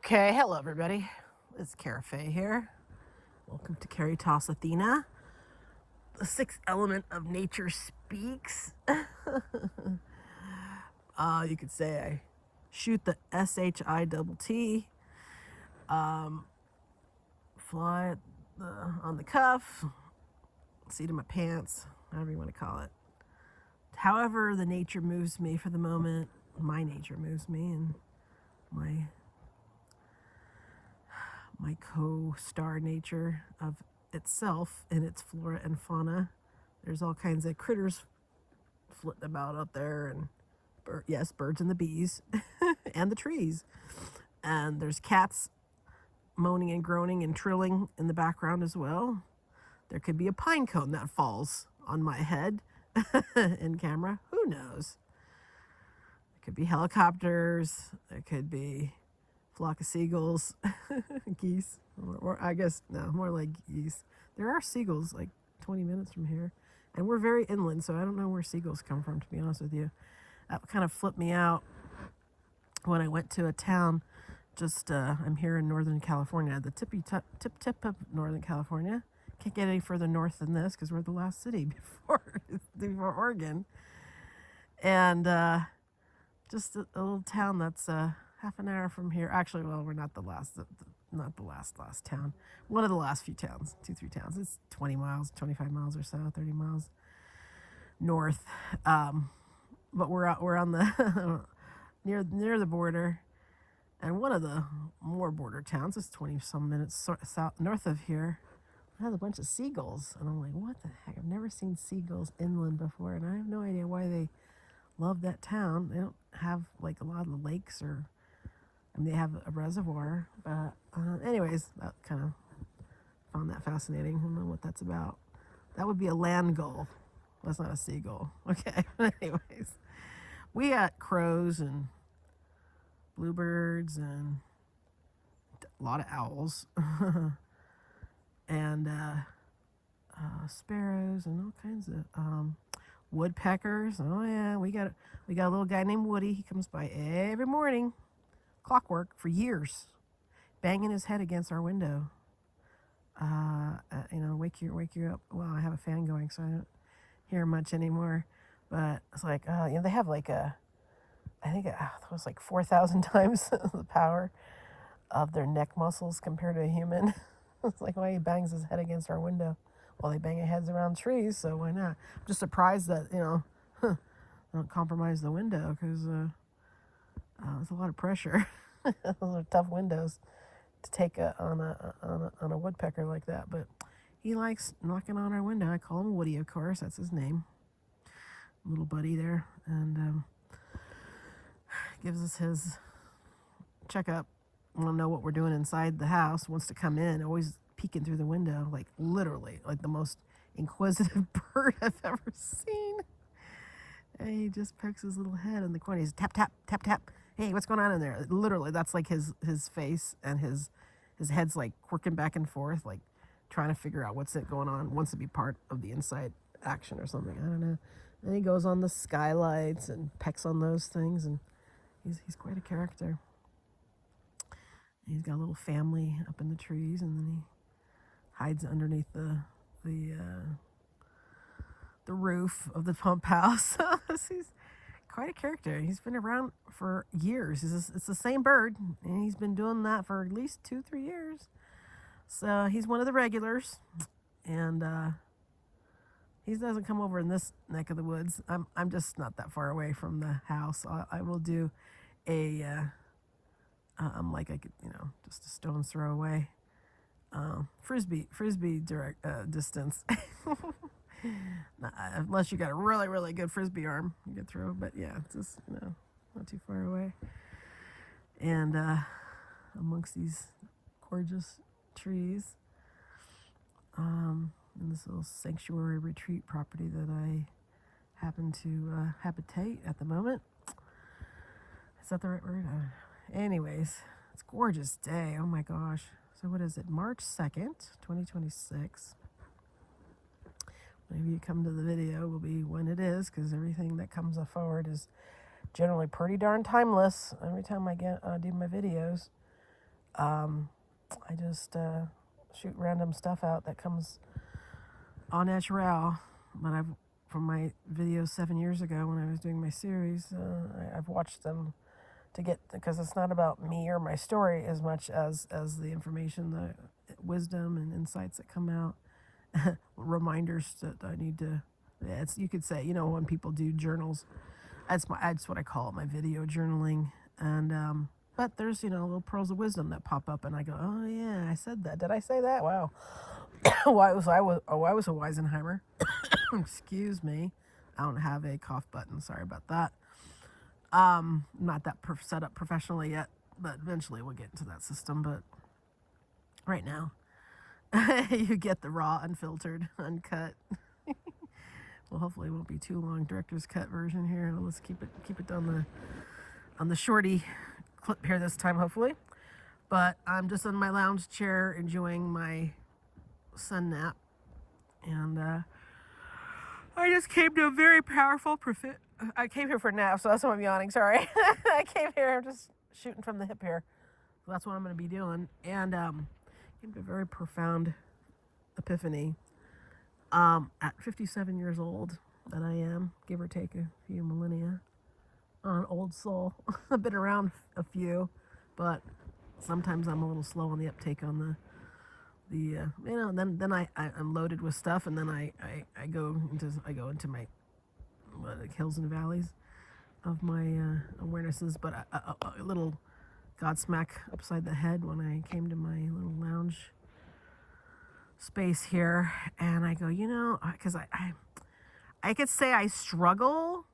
Okay, hello everybody. It's Cara here. Welcome to Caritas Athena. The sixth element of nature speaks. You could say I shoot the SHITT. Fly on the cuff, seat of my pants, however you want to call it. However, the nature moves me for the moment. My nature moves me, and my co-star nature of itself and its flora and fauna. There's all kinds of critters flitting about out there, and birds and the bees and the trees. And there's cats moaning and groaning and trilling in the background as well. There could be a pine cone that falls on my head in camera. Who knows? It could be helicopters. It could be flock of seagulls, geese, or I guess, no, more like geese. There are seagulls like 20 minutes from here, and we're very inland, so I don't know where seagulls come from, to be honest with you. That kind of flipped me out when I went to a town I'm here in Northern California, the tip of Northern California. Can't get any further north than this because we're the last city before Oregon. And just a little town that's half an hour from here. Actually, well, we're not the last town. One of the last few towns, 2-3 towns. It's 20 miles, 25 miles or so, 30 miles north. But we're on the near the border, and one of the more border towns is 20 some minutes south north of here. It has a bunch of seagulls, and I'm like, what the heck? I've never seen seagulls inland before, and I have no idea why they love that town. They don't have like a lot of lakes they have a reservoir, but anyways, that kind of found that fascinating. I don't know what that's about. That would be a land gull. That's not a seagull. Okay, anyways, we got crows and bluebirds and a lot of owls and sparrows and all kinds of woodpeckers. Oh yeah, we got a little guy named Woody. He comes by every morning, clockwork for years, banging his head against our window. Wake you up. Well, I have a fan going, so I don't hear much anymore. But it's like, they have like I think it was like 4,000 times the power of their neck muscles compared to a human. It's like, why he bangs his head against our window? Well, they bang their heads around trees, so why not? I'm just surprised that, don't compromise the window, because it's a lot of pressure. Those are tough windows to take on a woodpecker like that. But he likes knocking on our window. I call him Woody, of course. That's his name. Little buddy there. And gives us his checkup. Want to know what we're doing inside the house. Wants to come in. Always peeking through the window. Like literally, like the most inquisitive bird I've ever seen. And he just pokes his little head in the corner. He's tap, tap, tap, tap. Hey, what's going on in there? Literally, that's like his face, and his head's like quirking back and forth, like trying to figure out what's going on. Wants to be part of the inside action or something. I don't know. And he goes on the skylights and pecks on those things, and he's quite a character. He's got a little family up in the trees, and then he hides underneath the roof of the pump house. He's quite a character. He's been around for years. It's the same bird, and he's been doing that for at least 2-3 years. So he's one of the regulars, and he doesn't come over in this neck of the woods. I'm just not that far away from the house. I will do I'm like I could, just a stone's throw away. Frisbee direct distance. Unless you got a really, really good frisbee arm, you could throw. But yeah, it's just not too far away. And amongst these gorgeous trees, in this little sanctuary retreat property that I happen to habitate at the moment. Is that the right word? Anyways, it's a gorgeous day. Oh my gosh. So what is it? March 2nd, 2026. Maybe you come to the video will be when it is, because everything that comes forward is generally pretty darn timeless every time I do my videos. I just shoot random stuff out that comes au naturel. But from my videos 7 years ago when I was doing my series, I've watched them because it's not about me or my story as much as the information, the wisdom and insights that come out, reminders that I need to. Yeah, you could say, when people do journals, that's what I call it, my video journaling. And but there's little pearls of wisdom that pop up, and I go, oh yeah, I said that. Did I say that? Wow. Why was I was a Weisenheimer? Excuse me. I don't have a cough button. Sorry about that. Not that set up professionally yet, but eventually we'll get into that system. But right now, you get the raw, unfiltered, uncut. Well, hopefully it won't be too long. Director's cut version here. Let's keep it on the shorty clip here this time, hopefully. But I'm just in my lounge chair enjoying my sun nap, and I just came to a very powerful I came here for a nap, so that's why I'm yawning. Sorry. I came here, I'm just shooting from the hip here. So that's what I'm going to be doing. And came to a very profound epiphany at 57 years old that I am, give or take a few millennia. An old soul. I've been around a few, but sometimes I'm a little slow on the uptake on then I'm loaded with stuff, and then I go into my hills and valleys of my awarenesses. But a little Godsmack upside the head when I came to my little lounge space here, and I go, because I could say I struggle.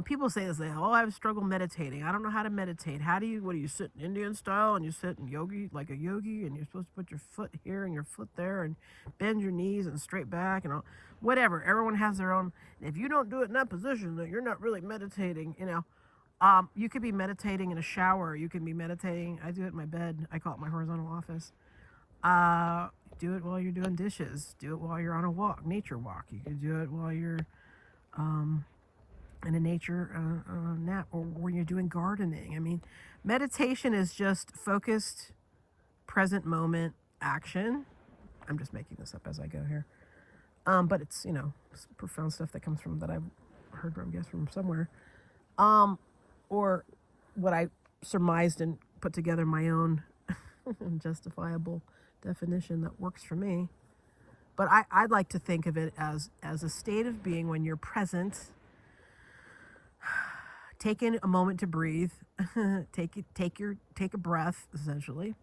People say this, I've struggled meditating. I don't know how to meditate. What do you sit in Indian style and you sit in yogi, like a yogi, and you're supposed to put your foot here and your foot there and bend your knees and straight back and all, whatever. Everyone has their own. If you don't do it in that position, then you're not really meditating, You could be meditating in a shower. You can be meditating. I do it in my bed. I call it my horizontal office. Do it while you're doing dishes. Do it while you're on a walk, nature walk. You can do it while you're, in a nature nap, or when you're doing gardening. I mean, meditation is just focused, present moment action. I'm just making this up as I go here. But it's, profound stuff that comes from, that I've heard from, from somewhere. Or what I surmised and put together my own justifiable definition that works for me. But I'd like to think of it as a state of being when you're present, taking a moment to breathe, take a breath, essentially,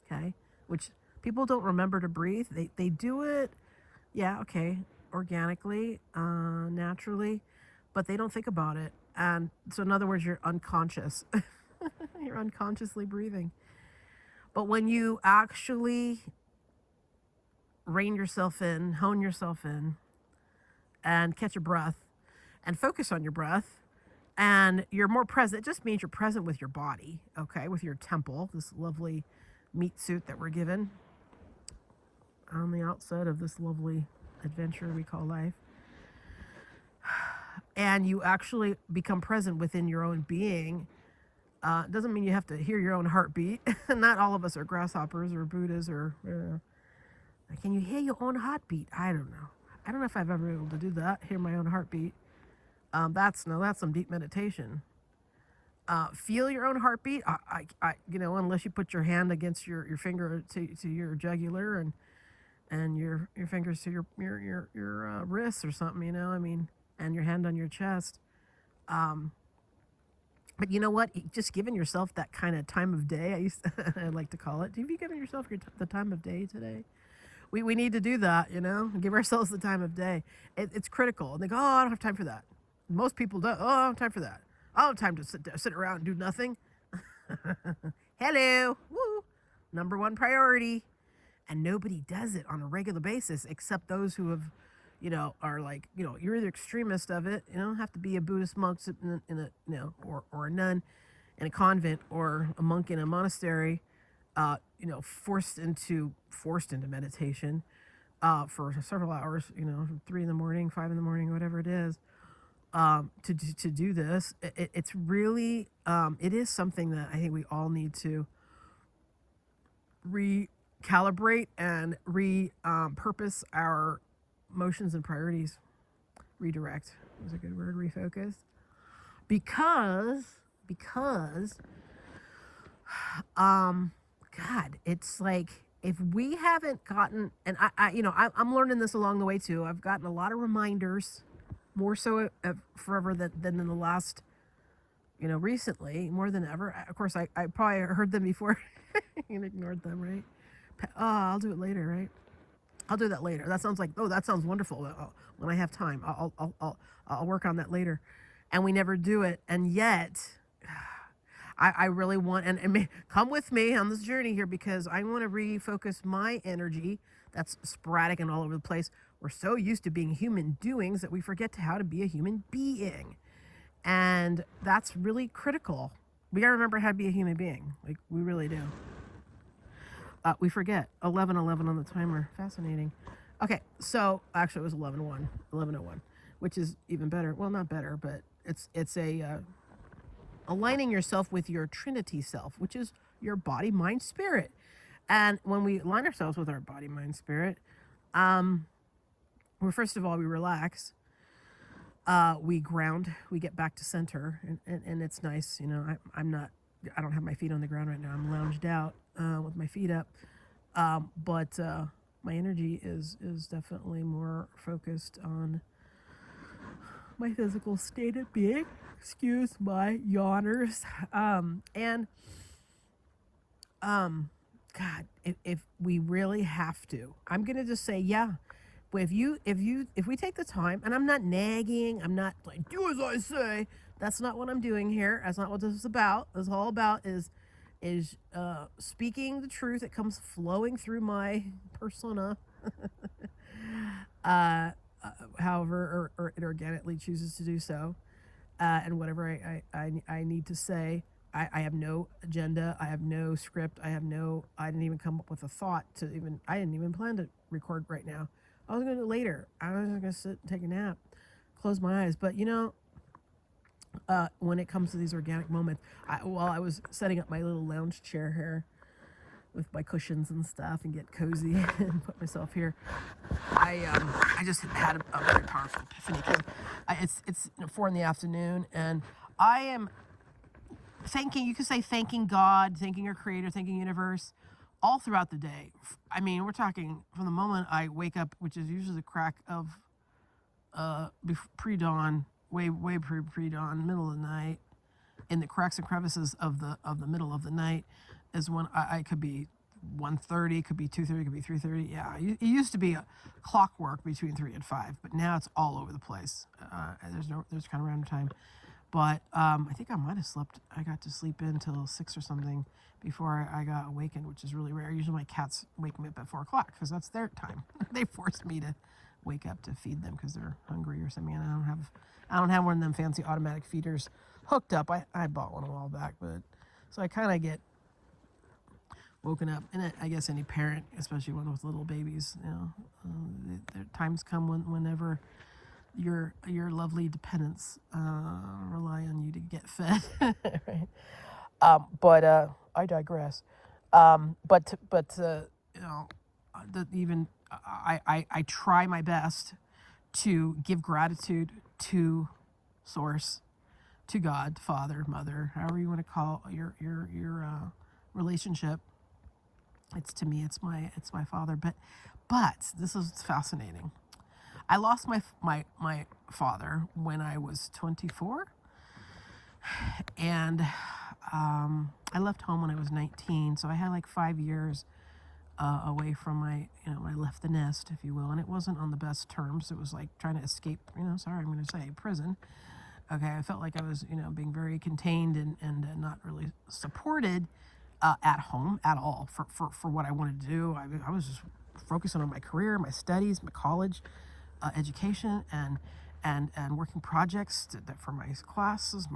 okay? Which people don't remember to breathe. They do it, organically, naturally, but they don't think about it. And so, in other words, you're unconscious. You're unconsciously breathing. But when you actually rein yourself in, hone yourself in, and catch your breath, and focus on your breath, and you're more present. It just means you're present with your body, okay, with your temple, this lovely meat suit that we're given on the outset of this lovely adventure we call life. And you actually become present within your own being. Doesn't mean you have to hear your own heartbeat. Not all of us are grasshoppers or Buddhas or can you hear your own heartbeat? I don't know. I don't know if I've ever been able to do that, hear my own heartbeat. That's some deep meditation. Feel your own heartbeat. Unless you put your hand against your finger to your jugular and your fingers to your wrists or something, and your hand on your chest. But you know what? Just giving yourself that kind of time of day, I like to call it. Have you given yourself the time of day today? We need to do that, give ourselves the time of day. It's critical. And they go, I don't have time for that. Most people don't. I don't have time for that. I don't have time to sit around and do nothing. Hello. Woo. Number one priority. And nobody does it on a regular basis except those who have, are like, you're the extremist of it. You don't have to be a Buddhist monk or a nun in a convent or a monk in a monastery, forced into meditation for several hours, 3 in the morning, 5 in the morning, whatever it is. To do this, it's really, it is something that I think we all need to recalibrate and repurpose our motions and priorities. Redirect is a good word. Refocus. Because God, it's like if we haven't gotten, and I'm learning this along the way too. I've gotten a lot of reminders, more so forever than in the last, recently, more than ever. Of course, I probably heard them before and ignored them, right? Oh, I'll do it later, right? I'll do that later. That sounds like, oh, that sounds wonderful. When I have time, I'll work on that later. And we never do it. And yet, I really want, and come with me on this journey here, because I want to refocus my energy that's sporadic and all over the place. We're so used to being human doings that we forget how to be a human being. And that's really critical. We got to remember how to be a human being. Like, we really do. We forget. 11:11 on the timer. Fascinating. Okay, so actually it was 11:01, which is even better. Well, not better, but it's a aligning yourself with your Trinity self, which is your body, mind, spirit. And when we align ourselves with our body, mind, spirit, first of all, we relax. We ground. We get back to center, and it's nice. I don't have my feet on the ground right now. I'm lounged out with my feet up, but my energy is definitely more focused on my physical state of being. Excuse my yawners. God, if we really have to, I'm gonna just say, yeah. If we take the time, and I'm not nagging, I'm not like, do as I say. That's not what I'm doing here. That's not what this is about. This is all about is speaking the truth that comes flowing through my persona, however or it organically chooses to do so, and whatever I need to say. I have no agenda. I have no script. I didn't even come up with a thought I didn't even plan to record right now. I was going to do it later. I was going to sit and take a nap, close my eyes. But, when it comes to these organic moments, while I was setting up my little lounge chair here with my cushions and stuff and get cozy and put myself here, I just had a very powerful epiphany, because it's 4 in the afternoon, and I am thanking God, thanking your creator, thanking universe, all throughout the day. I mean, we're talking from the moment I wake up, which is usually the crack of pre-dawn, way pre-dawn, middle of the night, in the cracks and crevices of the middle of the night, is when I could be 1:30, could be 2:30, could be 3:30. Yeah, it used to be a clockwork between 3 and 5, but now it's all over the place. There's kind of random time. But I think I might have slept. I got to sleep in till 6 or something before I got awakened, which is really rare. Usually my cats wake me up at 4 o'clock because that's their time. They force me to wake up to feed them because they're hungry or something. And I don't have one of them fancy automatic feeders hooked up. I bought one a while back, but so I kind of get woken up. And I guess any parent, especially one with little babies, their times come whenever your lovely dependents rely on you to get fed, right? But I digress. I try my best to give gratitude to Source, to God, Father, Mother, however you want to call your relationship. To me, it's my father. But this is fascinating. I lost my father when I was 24, and I left home when I was 19. So I had like 5 years away from I left the nest, if you will, and it wasn't on the best terms. It was like trying to escape, I'm going to say prison. Okay, I felt like I was, being very contained and not really supported at home at all for what I wanted to do. I was just focusing on my career, my studies, my college education, and working projects for my classes,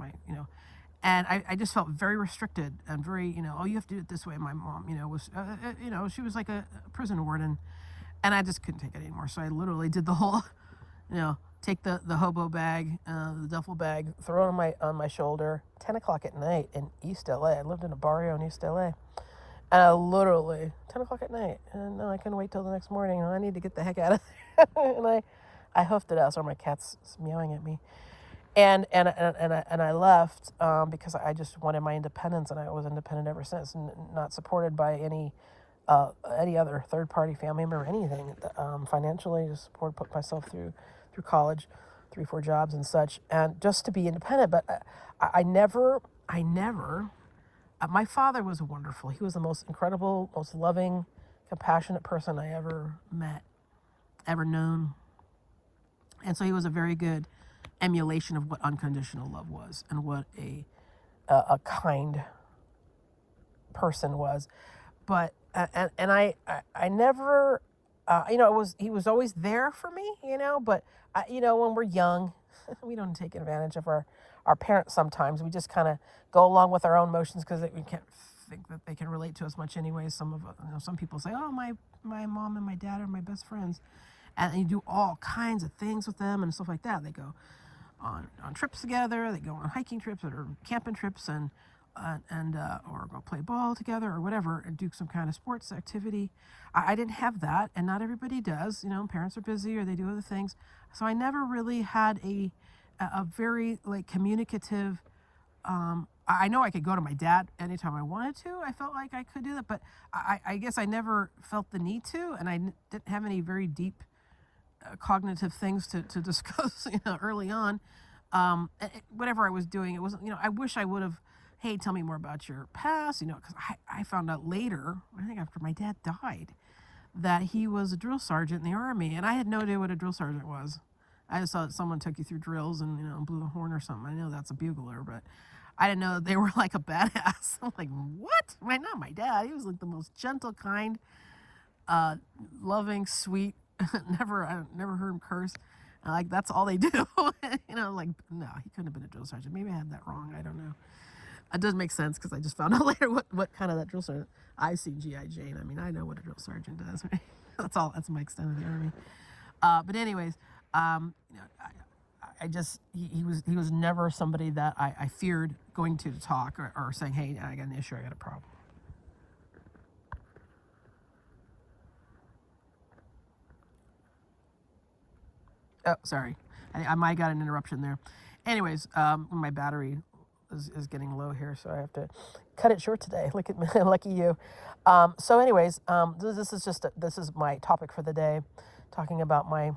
and I just felt very restricted and very, oh, you have to do it this way. My mom, was, she was like a prison warden, and I just couldn't take it anymore. So I literally did the whole, take the hobo bag, the duffel bag, throw it on my shoulder, 10 o'clock at night in East LA. I lived in a barrio in East LA. And I literally, 10 o'clock at night, and no, I couldn't wait till the next morning. I need to get the heck out of there. And I hoofed it out. So my cat's meowing at me. And I left because I just wanted my independence, and I was independent ever since, and not supported by any other third party family member or anything. Financially, just put myself through college, 3-4 jobs and such, and just to be independent. But I never. My father was wonderful. He was the most incredible, most loving, compassionate person I ever met, ever known. And so he was a very good emulation of what unconditional love was and what a kind person was. But and I never, he was always there for me, But when we're young, we don't take advantage of our parents. Sometimes we just kind of go along with our own motions because we can't think that they can relate to us much anyway. Some people say, oh, my mom and my dad are my best friends, and you do all kinds of things with them and stuff like that. They go on trips together, they go on hiking trips or camping trips, and or go play ball together or whatever, and do some kind of sports activity. I didn't have that, and not everybody does. Parents are busy or they do other things, so I never really had a very communicative. I know I could go to my dad anytime I wanted to. I felt like I could do that, but I guess I never felt the need to, and I didn't have any very deep cognitive things to discuss early on. Whatever I was doing, it wasn't, I wish I would have, hey, tell me more about your past, because I found out later, I think after my dad died, that he was a drill sergeant in the Army, and I had no idea what a drill sergeant was. I just thought someone took you through drills and, blew the horn or something. I know that's a bugler, but I didn't know that they were like a badass. I'm like, what? Not my dad. He was like the most gentle, kind, loving, sweet. I never heard him curse. Like, that's all they do. Like, no, he couldn't have been a drill sergeant. Maybe I had that wrong. I don't know. It does make sense because I just found out later what kind of that drill sergeant. I've seen G.I. Jane. I know what a drill sergeant does. Right? That's my extent of the Army. But anyways, I just, he was never somebody that I feared going to talk or saying, hey, I got an issue, I got a problem. Oh, sorry. I might have got an interruption there. Anyways, my battery is getting low here, so I have to cut it short today. Look at me, lucky you. So anyways, this is my topic for the day, talking about my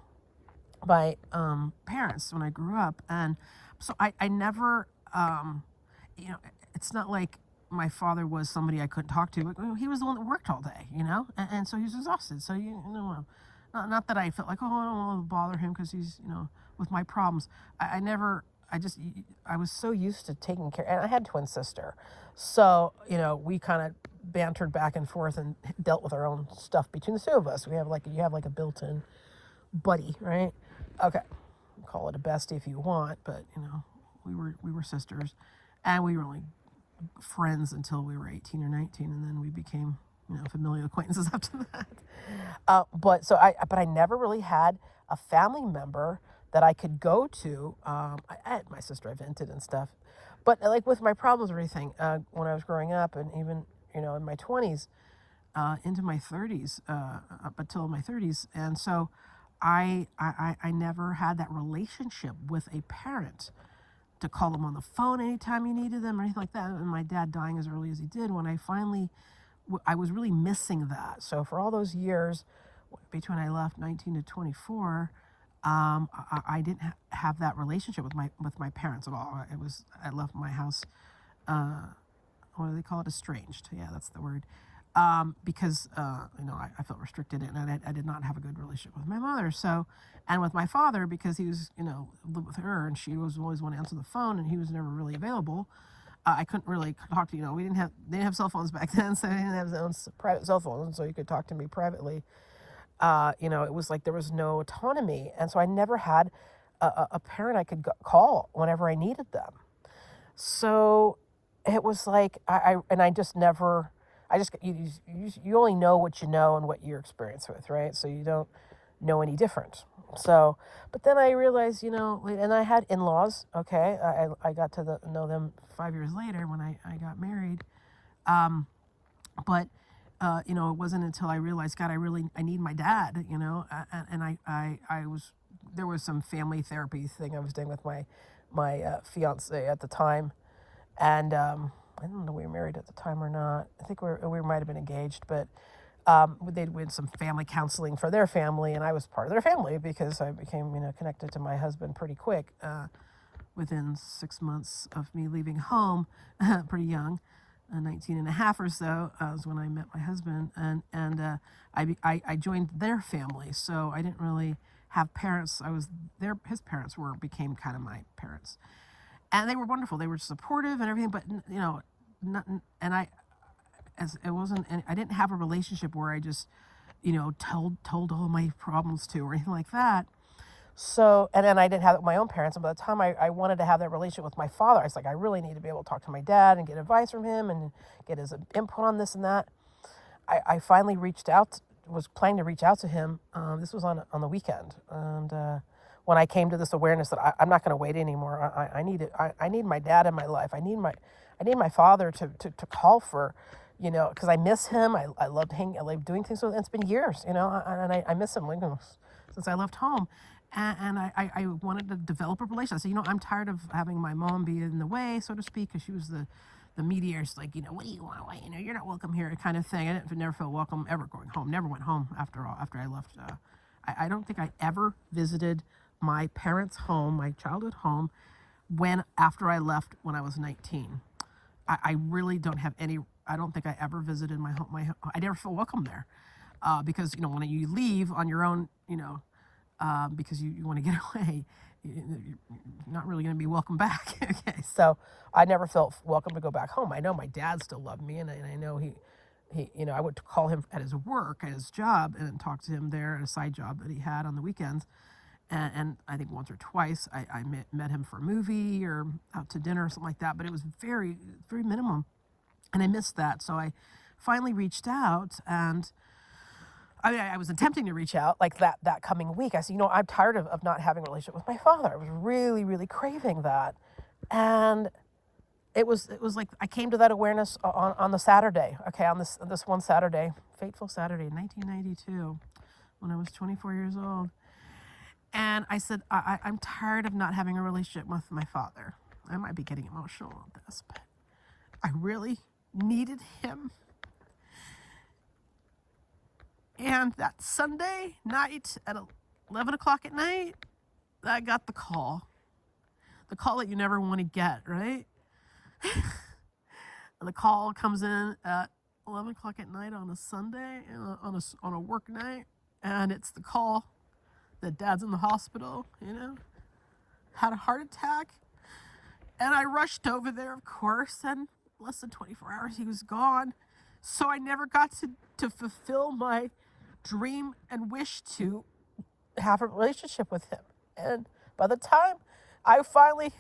parents when I grew up. And so I never, it's not like my father was somebody I couldn't talk to, but he was the one that worked all day, and so he was exhausted. So, not that I felt like, oh, I don't want to bother him because he's, with my problems. I was so used to taking care, and I had a twin sister. So, we kind of bantered back and forth and dealt with our own stuff between the two of us. You have like a built-in buddy, right? Okay. Call it a bestie if you want, but, we were sisters, and we were only friends until we were 18 or 19, and then we became, familial acquaintances after that. But I never really had a family member that I could go to. I had my sister, I vented and stuff, but like with my problems and everything, when I was growing up, and even, in my 20s, into my 30s, up until my 30s. And so I never had that relationship with a parent to call them on the phone anytime you needed them or anything like that. And my dad dying as early as he did, when I was really missing that. So for all those years between I left 19 to 24, I didn't have that relationship with my parents at all. I left my house, what do they call it? Estranged. Yeah, that's the word. Because I felt restricted, and I did not have a good relationship with my mother. So, and with my father, because he was lived with her, and she was always one to answer the phone, and he was never really available. I couldn't really talk to they didn't have cell phones back then, so they didn't have their own private cell phones, so you could talk to me privately. It was like there was no autonomy, and so I never had a parent I could call whenever I needed them. So it was like I just never. You only know what you know and what you're experienced with, right? So you don't know any different. So, but then I realized, and I had in-laws. Okay, I got to know them 5 years later when I got married. But it wasn't until I realized, God, I need my dad, and I was, there was some family therapy thing I was doing with my fiance at the time, and I don't know if we were married at the time or not. I think we might have been engaged, but they did some family counseling for their family, and I was part of their family because I became, connected to my husband pretty quick. Within 6 months of me leaving home, pretty young, 19 and a half or so, was when I met my husband, and I joined their family. So I didn't really have parents. I was there. His parents became kind of my parents, and they were wonderful. They were supportive and everything, but not, and as it wasn't, and I didn't have a relationship where I just, told all my problems to or anything like that. So, and then I didn't have it with my own parents. And by the time I wanted to have that relationship with my father, I was like, I really need to be able to talk to my dad and get advice from him and get his input on this and that. I finally was planning to reach out to him. This was on the weekend. And when I came to this awareness that I'm not going to wait anymore. I need it. I need my dad in my life. I need my father to call for, because I miss him. I loved hanging. I loved doing things with him. It's been years, and I miss him since I left home. And I wanted to develop a relationship. I said, I'm tired of having my mom be in the way, so to speak, because she was the mediator. She's like, what do you want? Why, you're not welcome here, kind of thing. I never felt welcome ever going home. Never went home after I left. I don't think I ever visited my parents' home, my childhood home, after I left when I was 19. I really don't have any. I don't think I ever visited my home. I never felt welcome there, because when you leave on your own, because you want to get away, you're not really going to be welcome back. Okay, so I never felt welcome to go back home. I know my dad still loved me, and I know he, I would call him at his work, at his job, and talk to him there at a side job that he had on the weekends. And I think once or twice I met him for a movie or out to dinner or something like that, but it was very, very minimum. And I missed that. So I finally reached out, and I was attempting to reach out like that coming week. I said, I'm tired of not having a relationship with my father. I was really, really craving that. And it was like I came to that awareness on the Saturday, okay, on this one Saturday, fateful Saturday, 1992, when I was 24 years old. And I said, I'm tired of not having a relationship with my father. I might be getting emotional on this, but I really needed him. And that Sunday night at 11 o'clock at night, I got the call that you never want to get, right? And the call comes in at 11 o'clock at night on a Sunday, on a work night, and it's the call that Dad's in the hospital, had a heart attack. And I rushed over there, of course, and less than 24 hours he was gone. So I never got to fulfill my dream and wish to have a relationship with him. And by the time I finally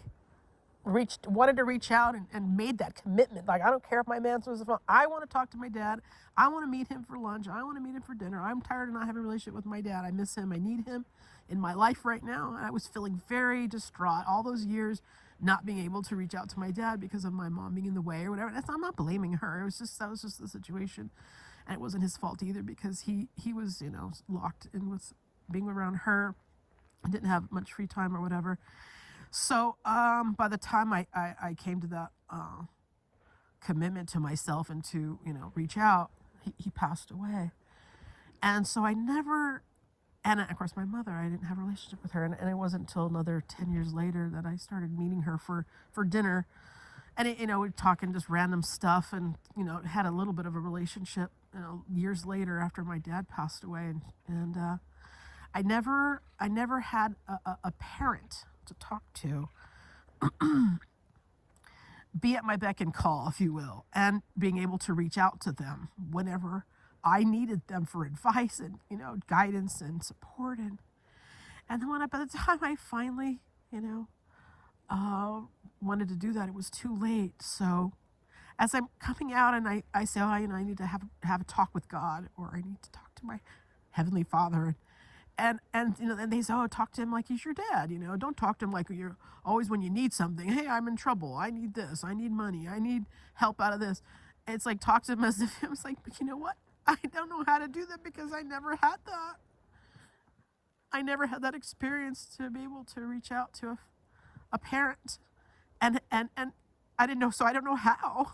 wanted to reach out and made that commitment, like, I don't care if my man was the phone, I want to talk to my dad. I want to meet him for lunch. I want to meet him for dinner. I'm tired of not having a relationship with my dad. I miss him. I need him in my life right now. And I was feeling very distraught all those years, not being able to reach out to my dad because of my mom being in the way or whatever. I'm not blaming her. That was just the situation. And it wasn't his fault either, because he was, locked in with being around her and didn't have much free time or whatever. So by the time I came to that commitment to myself and to, reach out, he passed away. And so I never, and of course my mother, I didn't have a relationship with her. And it wasn't until another 10 years later that I started meeting her for dinner. And, we'd talk and just random stuff, and, had a little bit of a relationship, years later after my dad passed away. And I never had a parent to talk to, be at my beck and call, if you will, and being able to reach out to them whenever I needed them for advice and, guidance and support. And then by the time I finally, wanted to do that, it was too late. So as I'm coming out and I say, I need to have a talk with God, or I need to talk to my Heavenly Father. And they say, talk to him like he's your dad, don't talk to him like you're always when you need something. Hey, I'm in trouble. I need this. I need money. I need help out of this. It's like, talk to him as if it was like, but you know what? I don't know how to do that because I never had that. I never had that experience to be able to reach out to a parent. And I didn't know, so I don't know how,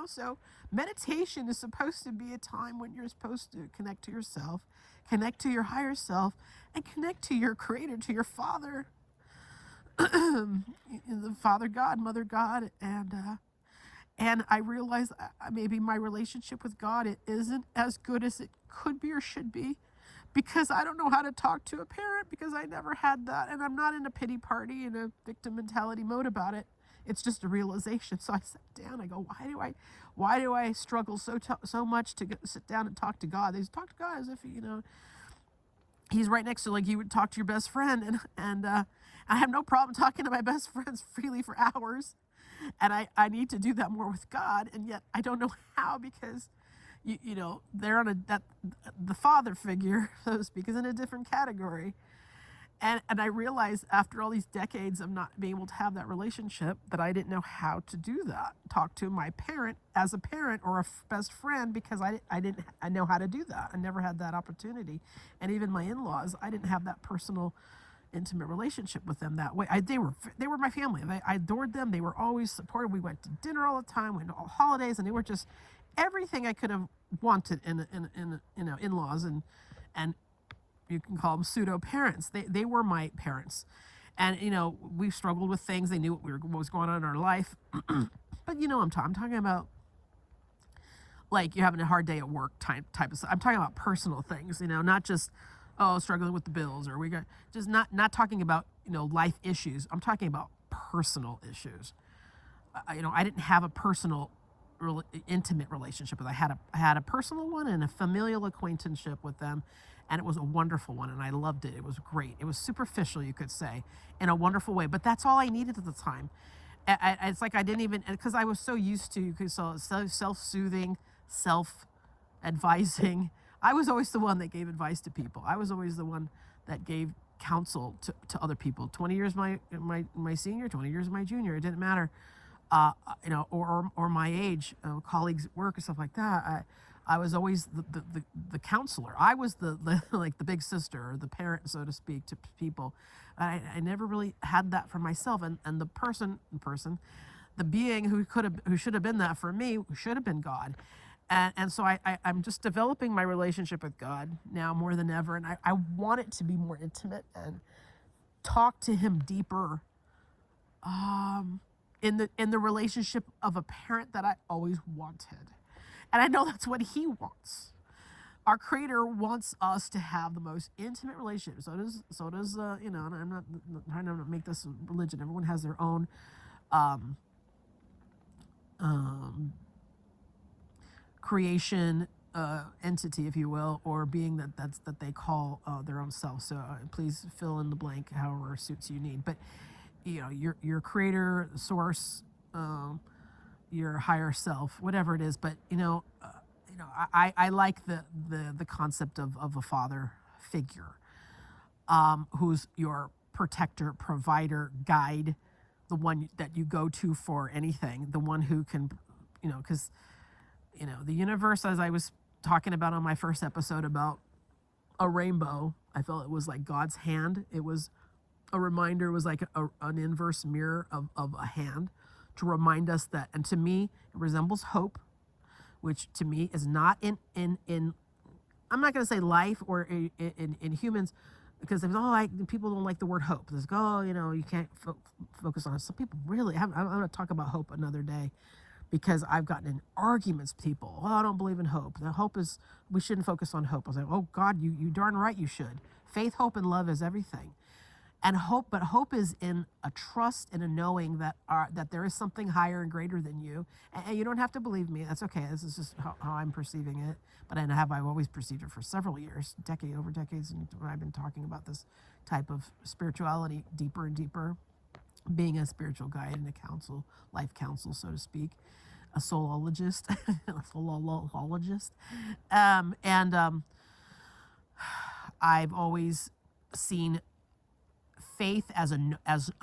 So meditation is supposed to be a time when you're supposed to connect to yourself, connect to your higher self, and connect to your creator, to your father, the Father God, Mother God, and I realized maybe my relationship with God, it isn't as good as it could be or should be, because I don't know how to talk to a parent, because I never had that, and I'm not in a pity party, in a victim mentality mode about it. It's just a realization. So I sat down. I go, why do I struggle so much to sit down and talk to God? They talk to God as if He's right next to, like you would talk to your best friend, and I have no problem talking to my best friends freely for hours, and I need to do that more with God, and yet I don't know how, because they're on the father figure, so to speak, is in a different category. And I realized after all these decades of not being able to have that relationship that I didn't know how to do that. Talk to my parent as a parent or a best friend, because I didn't know how to do that. I never had that opportunity. And even my in-laws, I didn't have that personal, intimate relationship with them that way. They were my family. I adored them. They were always supportive. We went to dinner all the time, went to all holidays, and they were just everything I could have wanted in in-laws, and you can call them pseudo parents. They were my parents, and we struggled with things. They knew what was going on in our life, but I'm talking about, like, you're having a hard day at work type of stuff. I'm talking about personal things, not just struggling with the bills, or we got just not talking about life issues. I'm talking about personal issues. I didn't have a personal, intimate relationship with. I had a personal one and a familial acquaintanceship with them, and it was a wonderful one, and I loved it. It was great. It was superficial, you could say, in a wonderful way, but that's all I needed at the time. It's like I didn't even, because I was so used to, so self-soothing, self-advising. I was always the one that gave advice to people. I was always the one that gave counsel to other people. 20 years my senior, 20 years my junior, it didn't matter. Or my age, colleagues at work and stuff like that. I was always the counselor. I was the like the big sister, or the parent, so to speak, to people. I never really had that for myself, and the person, the being who should have been that for me, who should have been God. And so I'm just developing my relationship with God now more than ever, and I want it to be more intimate and talk to Him deeper. In the relationship of a parent that I always wanted. And I know that's what He wants. Our Creator wants us to have the most intimate relationship. So does and I'm not trying to make this a religion. Everyone has their own creation entity, if you will, or being that they call their own self. So please fill in the blank however suits you need. But your creator, source, your higher self, whatever it is. But I like the concept of a father figure, who's your protector, provider, guide, the one that you go to for anything, the one who can, because the universe, as I was talking about on my first episode about a rainbow, I felt it was like God's hand. It was a reminder, was like an inverse mirror of a hand, to remind us that, and to me, it resembles hope, which to me is not in I'm not going to say life or in humans, because people don't like the word hope. It's like, you can't focus on it. Some people really, I'm going to talk about hope another day, because I've gotten in arguments with people. I don't believe in hope. The hope is, we shouldn't focus on hope. I was like, oh God, you darn right you should. Faith, hope, and love is everything. And hope is in a trust and a knowing that there is something higher and greater than you. And you don't have to believe me. That's okay. This is just how I'm perceiving it. But I've always perceived it for several years, over decades, and I've been talking about this type of spirituality deeper and deeper, being a spiritual guide and a life counsel, so to speak, a soulologist, I've always seen faith as a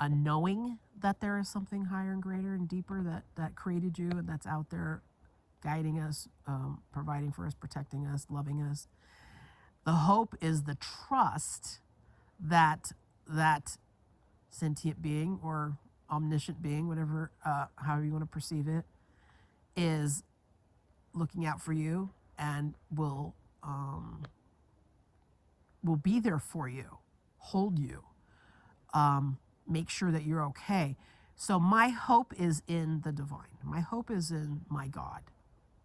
knowing that there is something higher and greater and deeper that created you and that's out there guiding us, providing for us, protecting us, loving us. The hope is the trust that that sentient being or omniscient being, whatever, however you want to perceive it, is looking out for you and will be there for you, hold you, make sure that you're okay. So my hope is in the divine. My hope is in my God,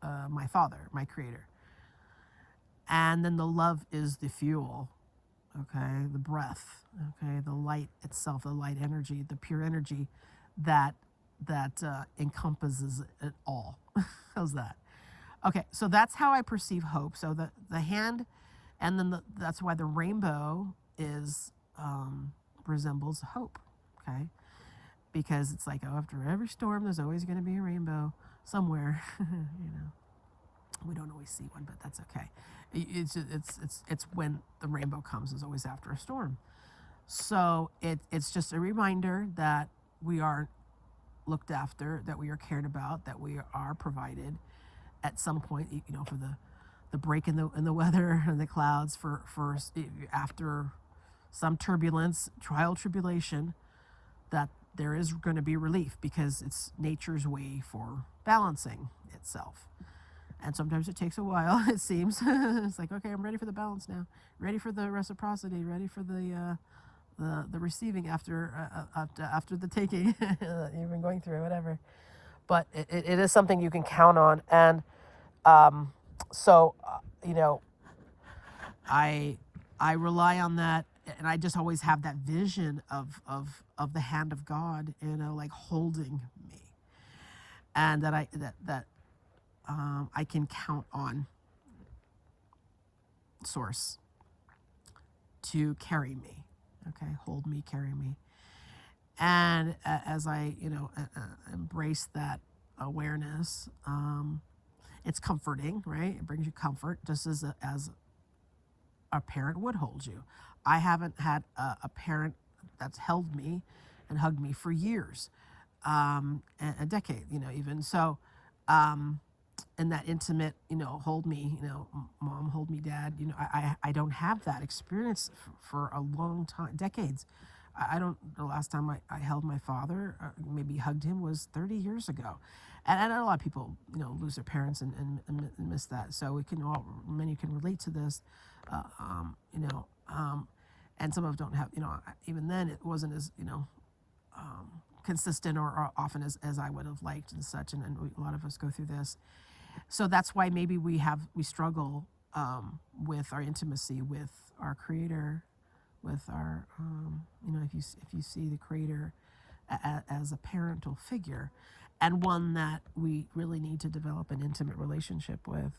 my Father, my Creator. And then the love is the fuel, okay, the breath, okay, the light itself, the light energy, the pure energy that encompasses it all. How's that? Okay, so that's how I perceive hope. So the hand, and then that's why the rainbow is resembles hope, okay? Because it's like, oh, after every storm, there's always going to be a rainbow somewhere. We don't always see one, but that's okay. It's when the rainbow comes is always after a storm. So it's just a reminder that we are looked after, that we are cared about, that we are provided at some point, for the break in the weather and the clouds, for after some turbulence, trial, tribulation, that there is going to be relief, because it's nature's way for balancing itself. And sometimes it takes a while, it seems. It's like, okay, I'm ready for the balance now, ready for the reciprocity, ready for the receiving after the taking that you've been going through, whatever. But it is something you can count on. And I rely on that, and I just always have that vision of the hand of God, like holding me, and that I can count on Source to carry me, okay, hold me, carry me. And as I, embrace that awareness, it's comforting, right? It brings you comfort, just as a parent would hold you. I haven't had a parent that's held me and hugged me for years, a decade, even so. And that intimate, hold me, mom, hold me, dad. I don't have that experience for a long time, decades. I don't. The last time I held my father, maybe hugged him, was 30 years ago. And I know a lot of people, lose their parents and miss that. So many can relate to this, and some of them don't have, even then it wasn't as, consistent or often as I would have liked and such. And a lot of us go through this. So that's why maybe we struggle with our intimacy with our Creator, with our, if you see the Creator as a parental figure, and one that we really need to develop an intimate relationship with,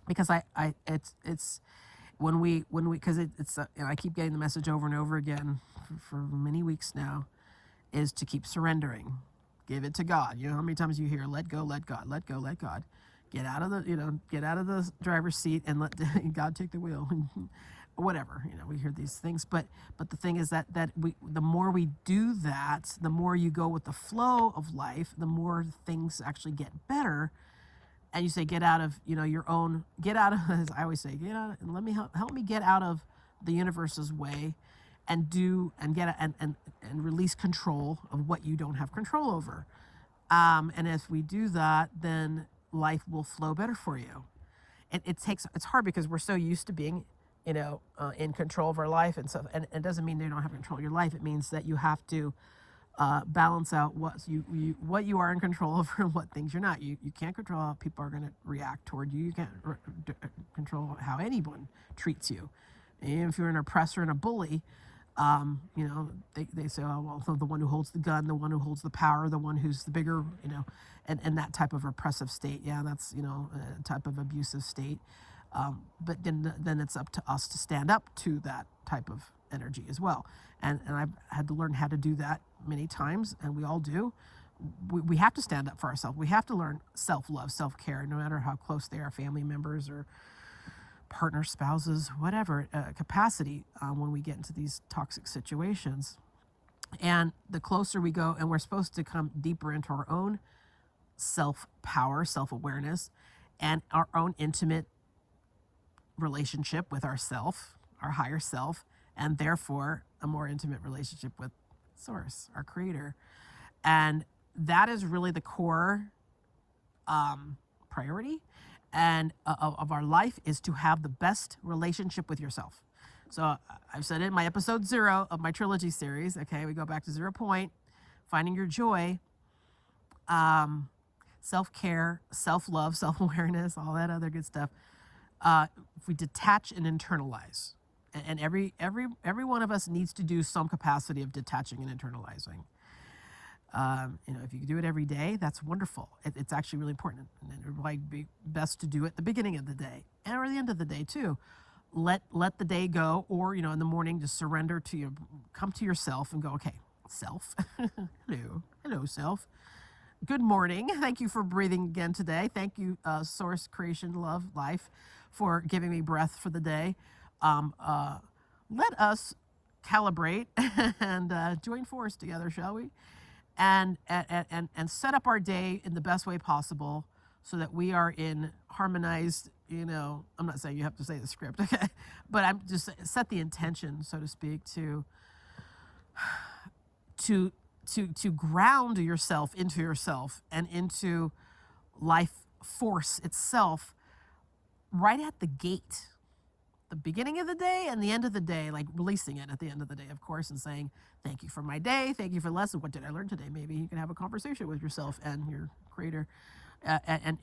because it's when we because it's I keep getting the message over and over again for many weeks now, is to keep surrendering. Give it to God. You know how many times you hear, let go, let God, let go, let God. Get out of the driver's seat and let God take the wheel. Whatever, we hear these things, but the thing is that the more we do that, the more you go with the flow of life, the more things actually get better. And you say, get out of, as I always say, get out, and let me help me get out of the universe's way, and release control of what you don't have control over. And if we do that, then life will flow better for you. It's hard because we're so used to being, in control of our life, and so, and it doesn't mean you don't have control of your life. It means that you have to balance out what you are in control of and what things you're not. You can't control how people are going to react toward you. You can't control how anyone treats you. And if you're an oppressor and a bully, they say, oh, well, the one who holds the gun, the one who holds the power, the one who's the bigger, and that type of oppressive state. Yeah, that's, a type of abusive state. But then it's up to us to stand up to that type of energy as well. And I've had to learn how to do that many times, and we all do. We have to stand up for ourselves. We have to learn self-love, self-care, no matter how close they are, family members or partner, spouses, whatever capacity, when we get into these toxic situations. And the closer we go, and we're supposed to come deeper into our own self-power, self-awareness, and our own intimate relationship with ourself, our higher self, and therefore a more intimate relationship with Source, our creator. And that is really the core priority and of our life, is to have the best relationship with yourself. So I've said it in my episode 0 of my trilogy series. Okay, we go back to 0 point, finding your joy, self-care, self-love, self-awareness, all that other good stuff. If we detach and internalize, and every one of us needs to do some capacity of detaching and internalizing. If you can do it every day, that's wonderful. It's actually really important, and it might be best to do it at the beginning of the day or the end of the day too. Let the day go, or in the morning, just surrender to you. Come to yourself and go, okay, self, hello, self. Good morning. Thank you for breathing again today. Thank you, Source, Creation, Love, Life, for giving me breath for the day. Let us calibrate and join force together, shall we? And set up our day in the best way possible, so that we are in harmonized, I'm not saying you have to say the script, okay, but I'm just set the intention, so to speak, to ground yourself and into life force itself right at the gate, the beginning of the day and the end of the day, like releasing it at the end of the day, of course, and saying, thank you for my day. Thank you for the lesson. What did I learn today? Maybe you can have a conversation with yourself and your creator. And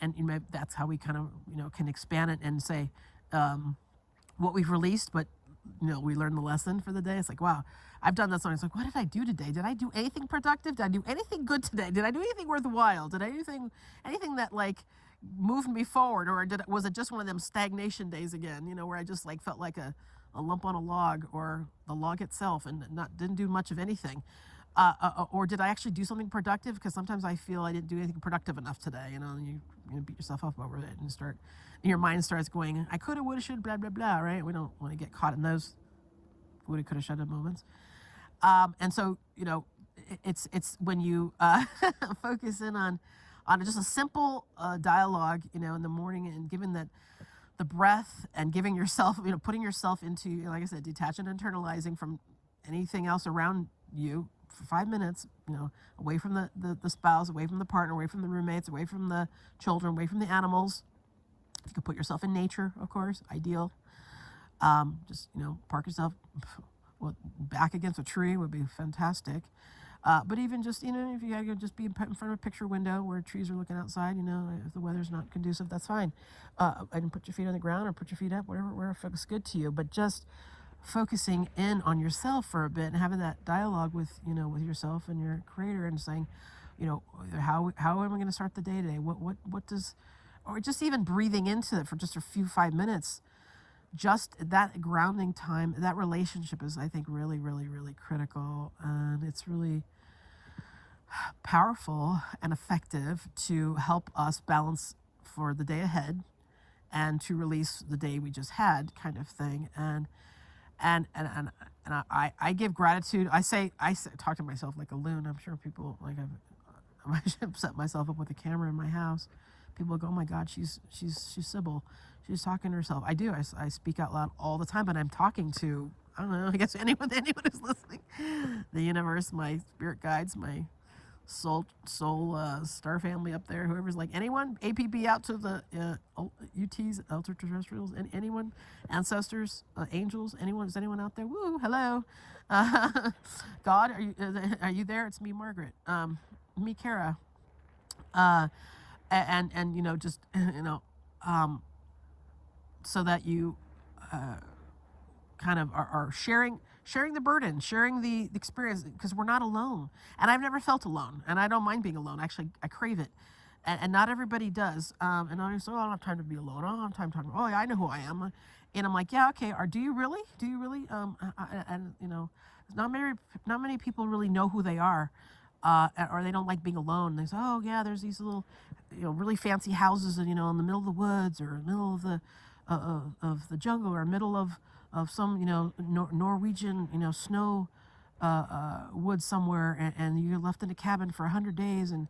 that's how we kind of, can expand it and say what we've released, but, we learned the lesson for the day. It's like, wow, I've done that song. It's like, what did I do today? Did I do anything productive? Did I do anything good today? Did I do anything worthwhile? Did I do anything that moved me forward, or was it just one of them stagnation days again, where I just felt like a lump on a log, or the log itself, and didn't do much of anything, or did I actually do something productive? Because sometimes I feel I didn't do anything productive enough today, and you beat yourself up over it, and your mind starts going, I coulda, woulda, shoulda, blah blah blah, right? We don't want to get caught in those woulda, coulda, shoulda moments. And so it's when you focus in on just a simple dialogue, in the morning, and giving that the breath, and giving yourself, putting yourself into, like I said, detach and internalizing from anything else around you for 5 minutes, away from the spouse, away from the partner, away from the roommates, away from the children, away from the animals. You can put yourself in nature, of course, ideal. Just, park yourself back against a tree would be fantastic. But even just, if you gotta just be in front of a picture window where trees are looking outside, if the weather's not conducive, that's fine. And put your feet on the ground, or put your feet up, wherever feels good to you. But just focusing in on yourself for a bit, and having that dialogue with, with yourself and your creator, and saying, how am I going to start the day today? What does, or just even breathing into it for just a few 5 minutes. Just that grounding time, that relationship is, I think, really, really, really critical. And it's really powerful and effective to help us balance for the day ahead, and to release the day we just had, kind of thing. And I give gratitude. I talk to myself like a loon. I'm sure people I should set myself up with a camera in my house. People go, oh my God, she's Sybil. She's talking to herself. I do. I speak out loud all the time, but I'm talking to, I don't know, I guess anyone who's listening. The universe, my spirit guides, my soul star family up there, whoever's anyone, APB out to the UTs, ultra-terrestrials, anyone, ancestors, angels, anyone, is anyone out there? Woo, hello. God, are you there? It's me, Margaret. Me, Cara. And just, so that you kind of are sharing the burden, sharing the experience, because we're not alone. And I've never felt alone, and I don't mind being alone. Actually, I crave it, and not everybody does. And I say, oh, I don't have time to be alone. I don't have time to talk. Oh, yeah, I know who I am. And I'm like, yeah, okay. Or do you really? And not many people really know who they are. Or they don't like being alone. They say, oh yeah, there's these little, really fancy houses, in the middle of the woods, or middle of the jungle, or middle of some, Norwegian, snow woods somewhere, and you're left in a cabin for 100 days, and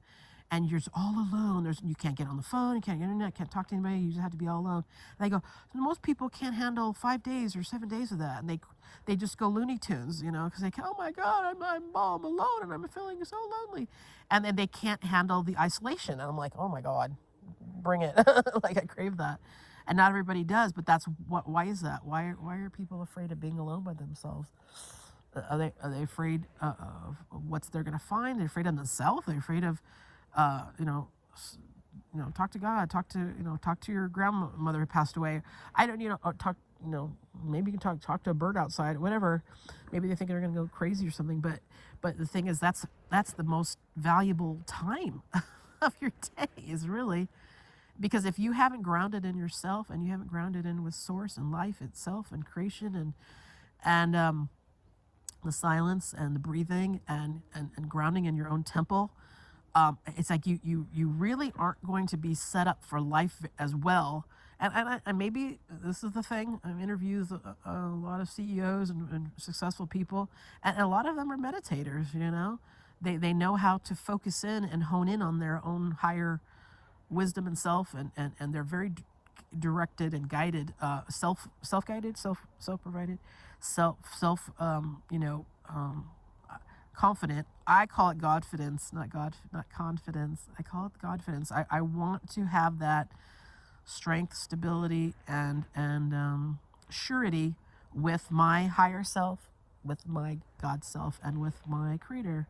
and you're just all alone. You can't get on the phone, you can't get internet, can't talk to anybody. You just have to be all alone. And they go, most people can't handle 5 days or 7 days of that, and they just go Looney Tunes, because they, oh my God, I'm alone and I'm feeling so lonely, and then they can't handle the isolation. And I'm like, oh my God, bring it. Like, I crave that. And not everybody does, but why is that? Why are people afraid of being alone by themselves? Are they afraid of what they're going to find? They're afraid of themselves. They're afraid of, talk to God, talk to your grandmother who passed away. I don't, talk, maybe you can talk to a bird outside, whatever. Maybe they think they're going to go crazy or something. But the thing is, that's the most valuable time of your day, is really, because if you haven't grounded in yourself, and you haven't grounded in with source and life itself and creation and the silence and the breathing and grounding in your own temple, it's like you really aren't going to be set up for life as well. And maybe this is the thing. I interview a lot of CEOs and successful people, and a lot of them are meditators. They know how to focus in and hone in on their own higher wisdom and self, and they're very directed and guided, self-guided, self-provided, confident. I call it Godfidence, not confidence. I call it Godfidence. I want to have that strength, stability, and surety with my higher self, with my God self, and with my Creator.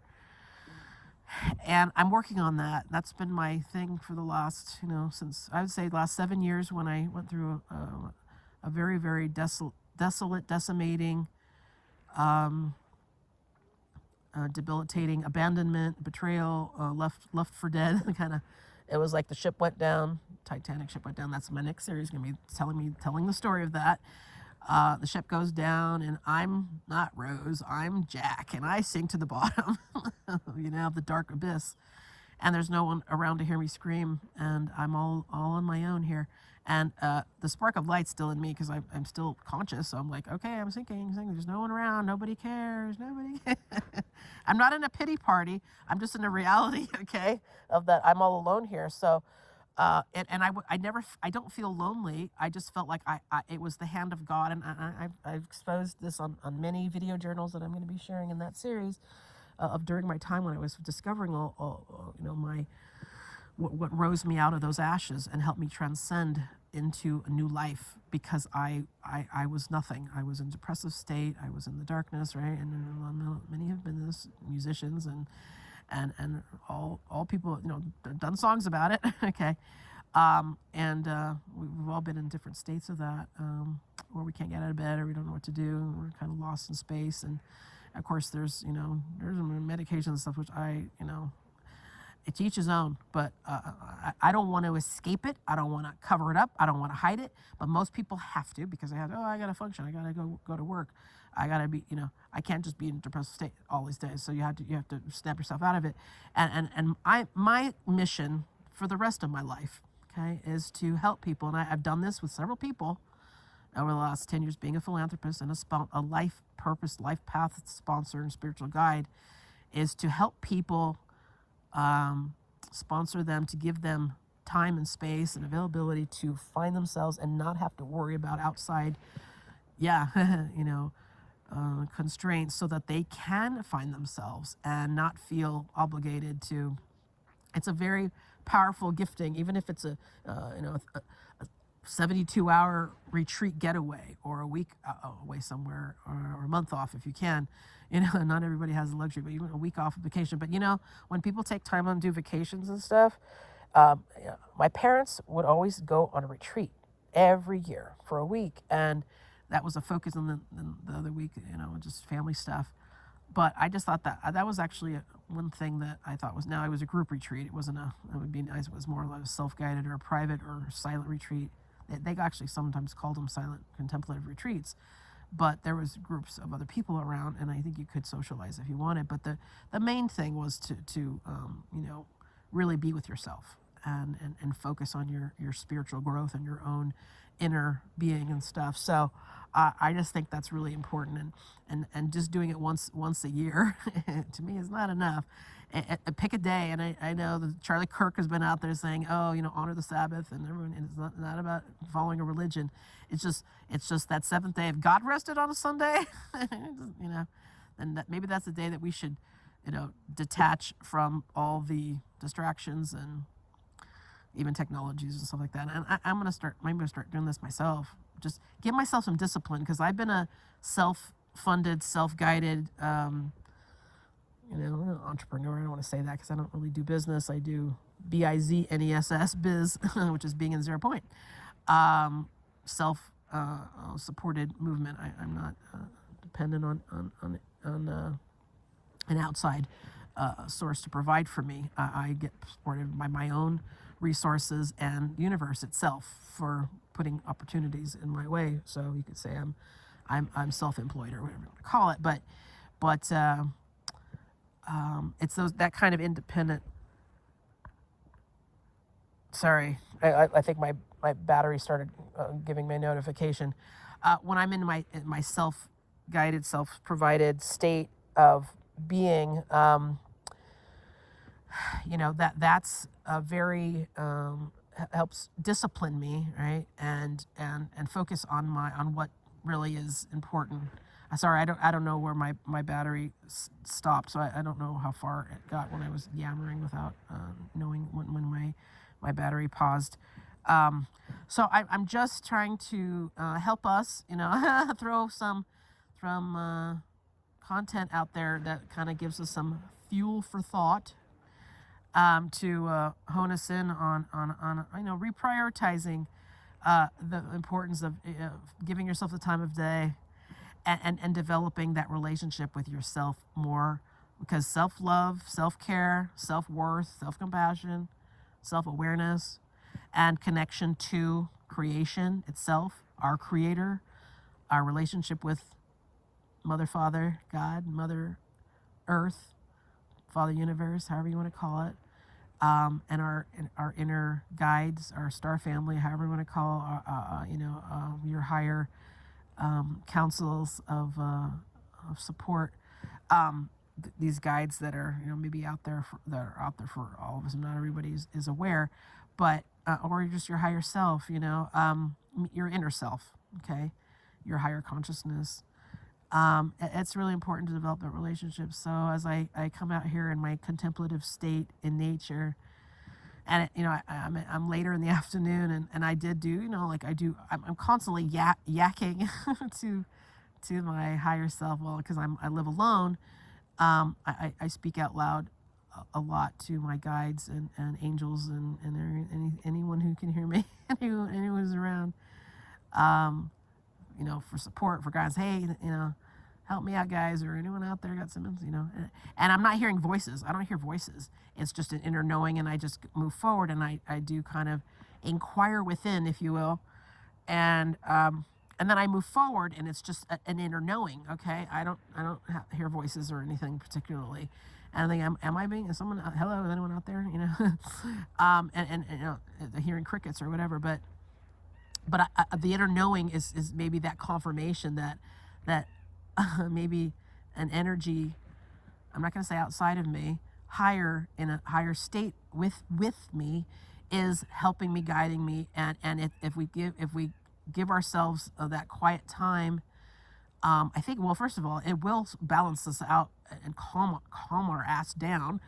And I'm working on that. That's been my thing for the last, since, I would say, last 7 years, when I went through a very, very desolate, decimating, debilitating abandonment, betrayal, left for dead. Kind of, it was like the ship went down, Titanic ship went down. That's my next series, going to be telling the story of that. The ship goes down, and I'm not Rose, I'm Jack, and I sink to the bottom, of the dark abyss, and there's no one around to hear me scream, and I'm all on my own here, and the spark of light's still in me, because I'm still conscious, so I'm like, okay, I'm sinking, there's no one around, nobody cares, I'm not in a pity party, I'm just in a reality, okay, of that I'm all alone here. So I don't feel lonely. I just felt like it was the hand of God, and I've exposed this on many video journals that I'm going to be sharing in that series of during my time when I was discovering my what rose me out of those ashes and helped me transcend into a new life, because I was nothing. I was in a depressive state. I was in the darkness, right? And many have been this, musicians and all people, done songs about it. Okay. We've all been in different states of that, where we can't get out of bed, or we don't know what to do, and we're kind of lost in space. And of course there's medications and stuff, which it's each his own, but I don't want to escape it. I don't want to cover it up. I don't want to hide it, but most people have to, because I got to function. I got to go to work. I got to be, I can't just be in a depressive state all these days. So you have to snap yourself out of it. And my mission for the rest of my life, okay, is to help people. And I've done this with several people over the last 10 years, being a philanthropist and a life purpose, life path sponsor and spiritual guide, is to help people, sponsor them, to give them time and space and availability to find themselves and not have to worry about outside, constraints, so that they can find themselves and not feel obligated to. It's a very powerful gifting, even if it's a 72-hour retreat getaway, or a week away somewhere, or a month off if you can. Not everybody has the luxury, but even a week off of vacation. But when people take time on do vacations and stuff, my parents would always go on a retreat every year for a week, and that was a focus on the other week, just family stuff. But I just thought that was actually one thing that I thought was, now it was a group retreat. It wasn't it would be nice. It was more like a self-guided or a private or silent retreat. They actually sometimes called them silent contemplative retreats, but there was groups of other people around, and I think you could socialize if you wanted. But the main thing was to really be with yourself and focus on your spiritual growth and your own inner being and stuff. So I just think that's really important, and just doing it once a year to me is not enough. pick a day. And I know that Charlie Kirk has been out there saying, oh, honor the Sabbath, and everyone. And it's not about following a religion. It's just that seventh day. If God rested on a Sunday, then maybe that's the day that we should, detach from all the distractions and even technologies and stuff like that. And I'm gonna start doing this myself. Just give myself some discipline, because I've been a self-funded, self-guided, entrepreneur. I don't want to say that because I don't really do business. I do BIZNESS biz, which is being in 0 point. Self-supported movement. I'm not dependent on an outside source to provide for me. I get supported by my own resources and universe itself for putting opportunities in my way. So you could say I'm self-employed, or whatever you want to call it. But it's that kind of independent. Sorry, I think my battery started giving me a notification. When I'm in my self-guided, self-provided state of being, that's a very helps discipline me, right, and focus on what really is important. Sorry, I don't know where my battery stopped, so I don't know how far it got when I was yammering without knowing when my battery paused. So I'm just trying to help us, throw some content out there that kind of gives us some fuel for thought, to hone us in on reprioritizing the importance of giving yourself the time of day, and developing that relationship with yourself more, because self-love, self-care, self-worth, self-compassion, self-awareness, and connection to creation itself, our creator, our relationship with Mother, Father, God, Mother Earth, Father Universe, however you want to call it, and our inner guides, our star family, however you want to call your higher councils of support. These guides that are maybe out there for all of us, and not everybody is aware, but or just your higher self, your inner self, okay, your higher consciousness. It's really important to develop that relationship. So as I come out here in my contemplative state in nature, and I'm later in the afternoon, and I did do I'm constantly yakking to my higher self. Well, because I live alone, I speak out loud a lot to my guides and angels and anyone who can hear me, anyone who's around, for support, for guys. Hey, help me out, guys, or anyone out there got some, and I'm not hearing voices. I don't hear voices. It's just an inner knowing, and I just move forward, and I do kind of inquire within, if you will, and then I move forward, and it's just an inner knowing. Okay, I don't hear voices or anything particularly, and I think, is someone, hello, is anyone out there, and hearing crickets or whatever, but the inner knowing is maybe that confirmation that maybe an energy, I'm not going to say outside of me, higher, in a higher state with me, is helping me, guiding me, and if we give ourselves that quiet time, I think, well, first of all, it will balance us out and calm our ass down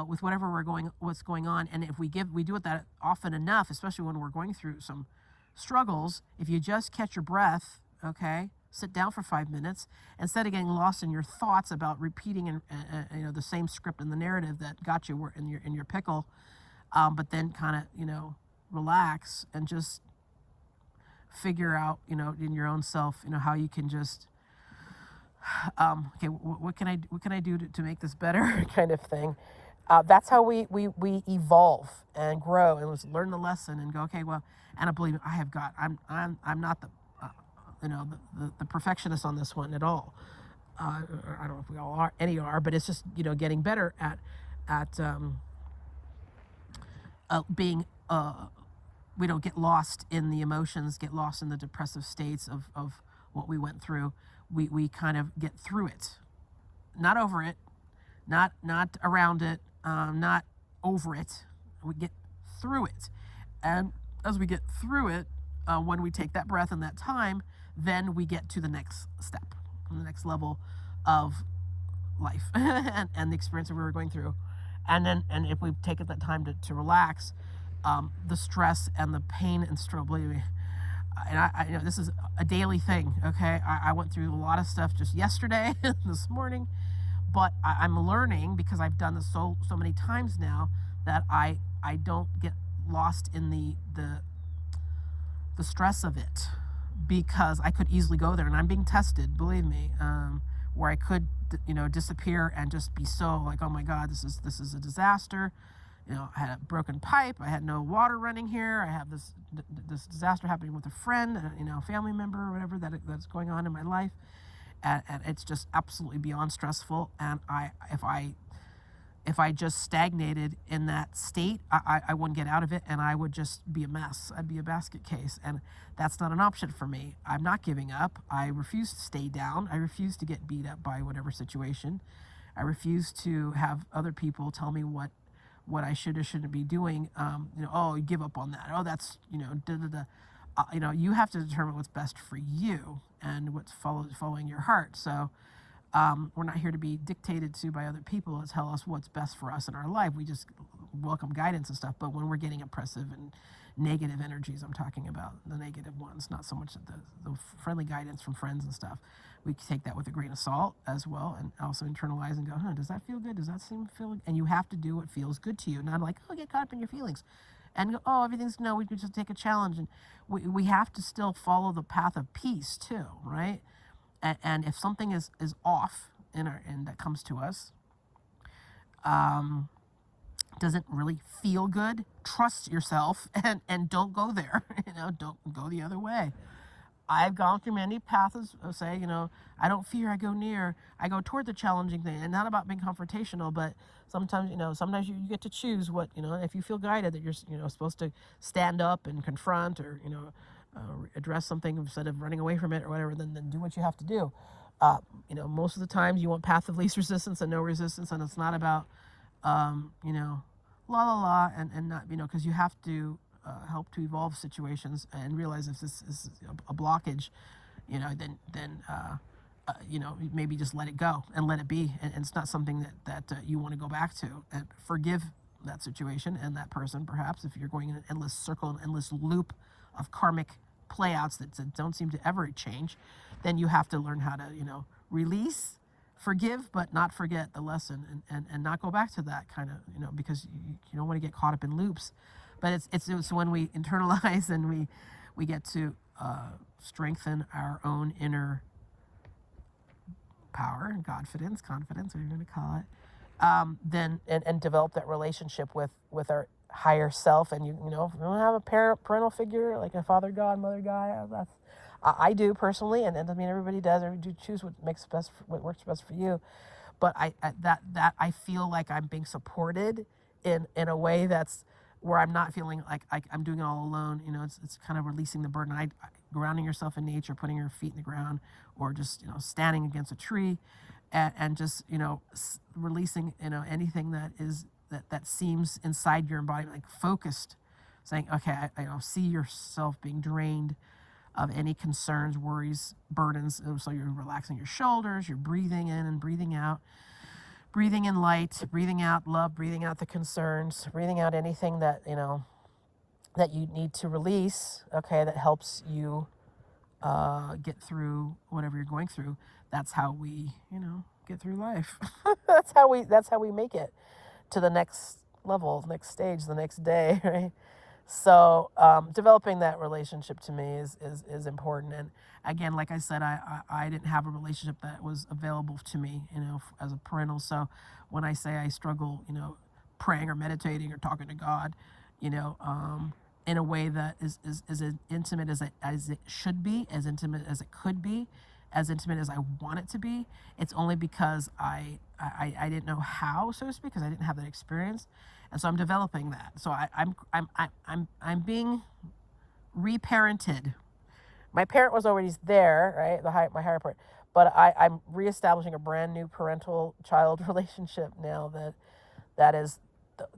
with what's going on. And if we do it that often enough, especially when we're going through some struggles, if you just catch your breath, okay, sit down for 5 minutes, instead of getting lost in your thoughts about repeating the same script and the narrative that got you in your pickle, but then kind of relax and just figure out in your own self how you can just okay, what can I do to make this better, kind of thing. That's how we evolve and grow, and let's learn the lesson and go, okay, well, and I believe I'm not the the perfectionist on this one at all. I don't know if we all are, but it's just getting better at being we don't get lost in the emotions, get lost in the depressive states of what we went through. We kind of get through it, not over it, not around it, not over it. We get through it. And as we get through it, when we take that breath and that time, then we get to the next step, the next level of life and the experience that we were going through. And if we take that time to relax, the stress and the pain and struggle, believe me, and I you know this is a daily thing. Okay, I went through a lot of stuff just yesterday, this morning, but I'm learning, because I've done this so many times now, that I don't get lost in the stress of it, because I could easily go there, and I'm being tested, believe me, where I could disappear and just be so like, oh my God, this is a disaster. I had a broken pipe. I had no water running here. I have this disaster happening with a friend, a family member, or whatever that's going on in my life, and it's just absolutely beyond stressful. And if I just stagnated in that state, I wouldn't get out of it, and I would just be a mess. I'd be a basket case, and that's not an option for me. I'm not giving up. I refuse to stay down. I refuse to get beat up by whatever situation. I refuse to have other people tell me what I should or shouldn't be doing. Oh, you give up on that. Oh, that's, da da da. You have to determine what's best for you and what's following your heart. So we're not here to be dictated to by other people to tell us what's best for us in our life. We just welcome guidance and stuff. But when we're getting oppressive and negative energies, I'm talking about the negative ones, not so much the friendly guidance from friends and stuff. We take that with a grain of salt as well, and also internalize and go, does that feel good? Does that feel good? And you have to do what feels good to you, not like, get caught up in your feelings and go, everything's, no, we could just take a challenge. And we have to still follow the path of peace too, right? And if something is off in that comes to us, doesn't really feel good, trust yourself and don't go there. Don't go the other way. I've gone through many paths of say, I don't fear, I go near. I go toward the challenging thing, and not about being confrontational, but sometimes, sometimes you get to choose what, if you feel guided that you're, supposed to stand up and confront, or, address something instead of running away from it or whatever, then do what you have to do. Most of the times you want path of least resistance and no resistance, and it's not about, and not, because you have to help to evolve situations and realize if this is a blockage, then maybe just let it go and let it be, and it's not something that you want to go back to, and forgive that situation and that person. Perhaps if you're going in an endless circle, an endless loop of karmic playouts that don't seem to ever change, then you have to learn how to release, forgive, but not forget the lesson, and not go back to that kind of, because you don't want to get caught up in loops. But it's when we internalize and we get to strengthen our own inner power, confidence, whatever you're going to call it, then and develop that relationship with our higher self. And if you don't have a parental figure like a father God, mother God, I do personally, and it doesn't mean everybody does. Everybody choose what works best for you. But I feel like I'm being supported in a way that's where I'm not feeling like I'm doing it all alone. It's kind of releasing the burden. Grounding yourself in nature, putting your feet in the ground, or just standing against a tree, and just releasing anything that seems inside your body, like focused, saying, okay, I see yourself being drained of any concerns, worries, burdens. So you're relaxing your shoulders, you're breathing in and breathing out. Breathing in light, breathing out love, breathing out the concerns, breathing out anything that, that you need to release, okay, that helps you get through whatever you're going through. That's how we, get through life. that's how we make it to the next level, next stage, the next day, right? So developing that relationship to me is important. And again, like I said, I didn't have a relationship that was available to me, as a parental. So when I say I struggle, praying or meditating or talking to God, in a way that is as intimate as it should be, as intimate as it could be, as intimate as I want it to be, it's only because I didn't know how, so to speak, because I didn't have that experience. And so I'm developing that. So I'm being reparented. My parent was always there, right? My higher part, But I'm reestablishing a brand new parental-child relationship now that is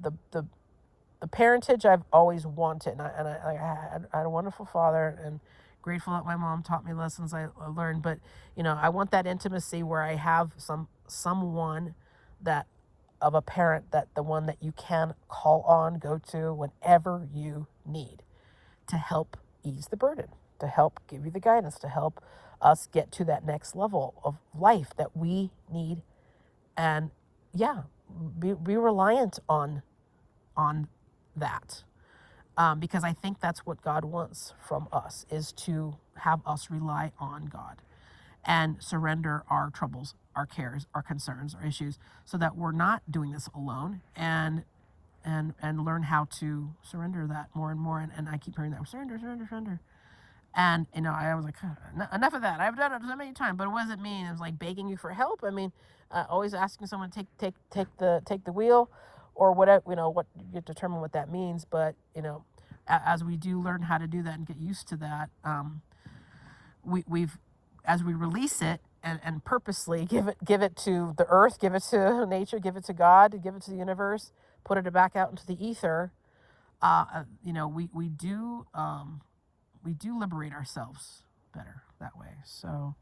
the parentage I've always wanted. And I had a wonderful father, and grateful that my mom taught me lessons I learned. But, I want that intimacy where I have someone that of a parent, that the one that you can call on, go to whenever you need, to help ease the burden, to help give you the guidance, to help us get to that next level of life that we need. And yeah, be reliant on that. Because I think that's what God wants from us, is to have us rely on God and surrender our troubles, our cares, our concerns, our issues, so that we're not doing this alone, and learn how to surrender that more and more. And I keep hearing that, surrender, surrender, surrender. And, I was like, enough of that. I've done it so many times, but what does it mean? It was like begging you for help. I mean, always asking someone to take the wheel, or whatever, what you determine what that means. But, as we do learn how to do that and get used to that, we've, as we release it and purposely give it to the earth, give it to nature, give it to God, give it to the universe, put it back out into the ether, we do liberate ourselves better that way. So,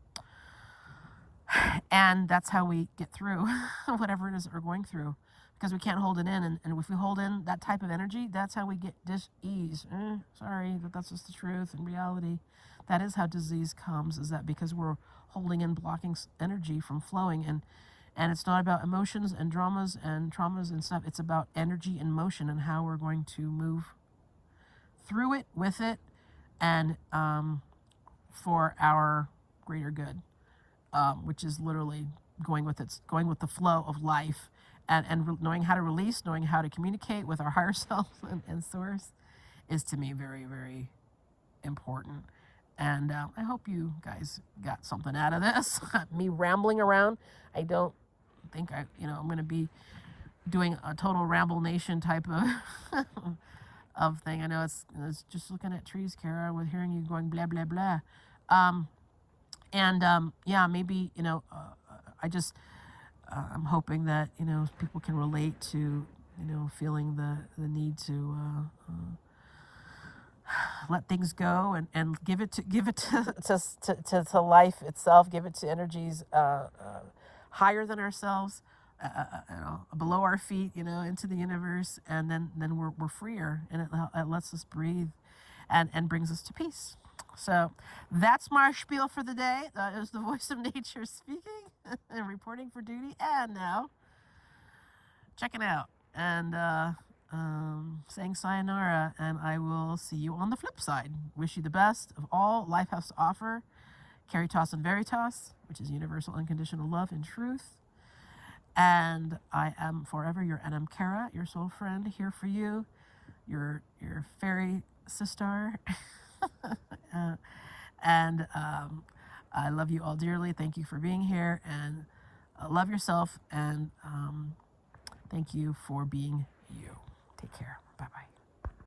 and that's how we get through whatever it is that we're going through, because we can't hold it in. And if we hold in that type of energy, that's how we get dis-ease. Sorry, but that's just the truth and reality. That is how disease comes, is that because we're holding in, blocking energy from flowing. And it's not about emotions and dramas and traumas and stuff. It's about energy and motion, and how we're going to move through it, with it, and for our greater good, which is literally going with the flow of life, and knowing how to release, knowing how to communicate with our higher self and source, is to me very, very important. And I hope you guys got something out of this. Me rambling around. I don't think I'm going to be doing a total Ramble Nation type of of thing. I know it's just looking at trees, Cara, with hearing you going blah blah blah. Yeah, maybe I'm hoping that people can relate to feeling the need to let things go, and give it to life itself, give it to energies higher than ourselves, below our feet, into the universe, and then we're freer, and it lets us breathe, and brings us to peace. So that's my spiel for the day. That is the voice of nature speaking and reporting for duty, and now checking out and saying sayonara, and I will see you on the flip side. Wish you the best of all life has to offer. Caritas and Veritas, which is universal unconditional love and truth. And I am forever your NM Cara, your soul friend, here for you, your fairy sister. And I love you all dearly. Thank you for being here, and love yourself, and thank you for being you. Take care. Bye-bye.